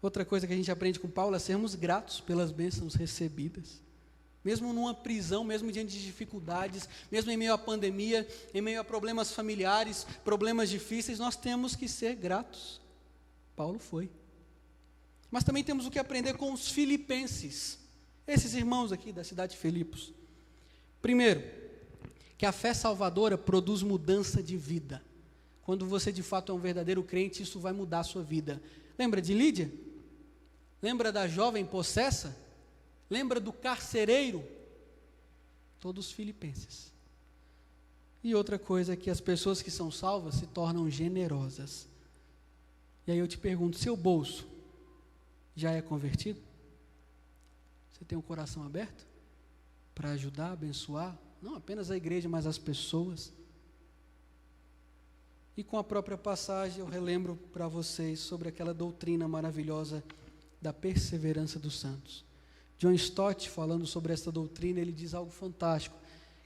Outra coisa que a gente aprende com Paulo é sermos gratos pelas bênçãos recebidas. Mesmo numa prisão, mesmo diante de dificuldades, mesmo em meio à pandemia, em meio a problemas familiares, problemas difíceis, nós temos que ser gratos. Paulo foi. Mas também temos o que aprender com os filipenses, esses irmãos aqui da cidade de Filipos. Primeiro, que a fé salvadora produz mudança de vida. Quando você de fato é um verdadeiro crente, isso vai mudar a sua vida. Lembra de Lídia? Lembra da jovem possessa? Lembra do carcereiro? Todos filipenses. E outra coisa é que as pessoas que são salvas se tornam generosas. E aí eu te pergunto, seu bolso já é convertido? Você tem um coração aberto para ajudar, abençoar? Não apenas a igreja, mas as pessoas. E com a própria passagem eu relembro para vocês sobre aquela doutrina maravilhosa da perseverança dos santos. John Stott, falando sobre essa doutrina, ele diz algo fantástico,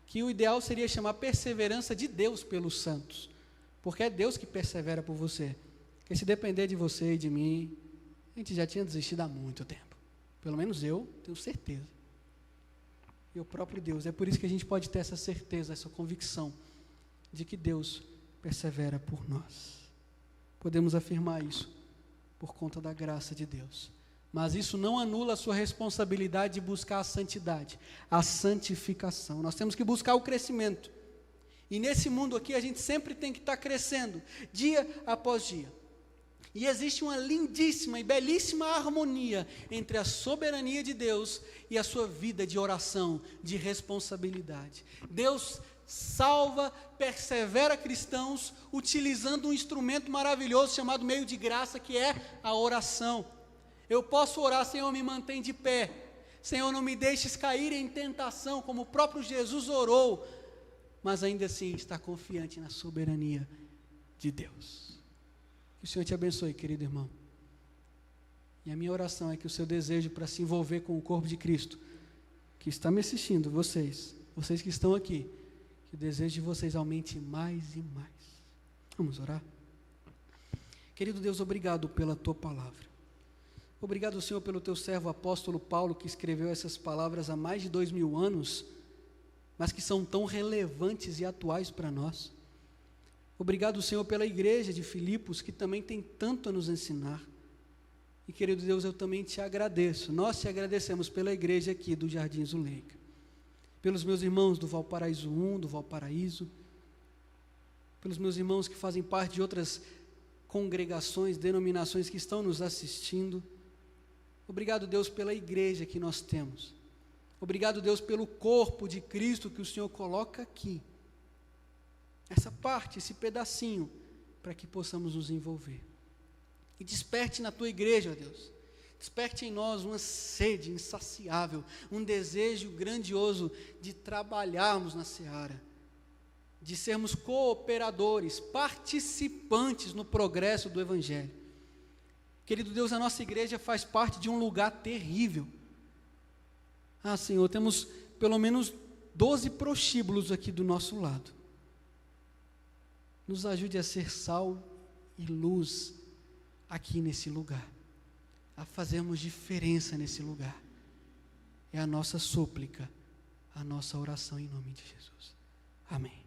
que o ideal seria chamar perseverança de Deus pelos santos, porque é Deus que persevera por você. Porque se depender de você e de mim, a gente já tinha desistido há muito tempo. Pelo menos eu tenho certeza. E o próprio Deus. É por isso que a gente pode ter essa certeza, essa convicção de que Deus persevera por nós. Podemos afirmar isso por conta da graça de Deus. Mas isso não anula a sua responsabilidade de buscar a santidade, a santificação. Nós temos que buscar o crescimento. E nesse mundo aqui a gente sempre tem que estar crescendo, dia após dia. E existe uma lindíssima e belíssima harmonia entre a soberania de Deus e a sua vida de oração, de responsabilidade. Deus salva, persevera cristãos utilizando um instrumento maravilhoso chamado meio de graça, que é a oração. Eu posso orar: Senhor, me mantém de pé, Senhor, não me deixes cair em tentação, como o próprio Jesus orou, mas ainda assim está confiante na soberania de Deus. Que o Senhor te abençoe, querido irmão. E a minha oração é que o seu desejo para se envolver com o corpo de Cristo, que está me assistindo, vocês que estão aqui, que o desejo de vocês aumente mais e mais. Vamos orar? Querido Deus, obrigado pela tua palavra. Obrigado, Senhor, pelo teu servo apóstolo Paulo, que escreveu essas palavras há mais de 2000 anos, mas que são tão relevantes e atuais para nós. Obrigado, Senhor, pela igreja de Filipos, que também tem tanto a nos ensinar. E, querido Deus, eu também te agradeço. Nós te agradecemos pela igreja aqui do Jardim Zuleika, pelos meus irmãos do Valparaíso 1, do Valparaíso, pelos meus irmãos que fazem parte de outras congregações, denominações que estão nos assistindo. Obrigado, Deus, pela igreja que nós temos. Obrigado, Deus, pelo corpo de Cristo que o Senhor coloca aqui. Essa parte, esse pedacinho, para que possamos nos envolver. E desperte na tua igreja, ó Deus, desperte em nós uma sede insaciável, um desejo grandioso de trabalharmos na seara, de sermos cooperadores, participantes no progresso do Evangelho. Querido Deus, a nossa igreja faz parte de um lugar terrível. Ah, Senhor, temos pelo menos 12 prostíbulos aqui do nosso lado. Nos ajude a ser sal e luz aqui nesse lugar, a fazermos diferença nesse lugar. É a nossa súplica, a nossa oração em nome de Jesus. Amém.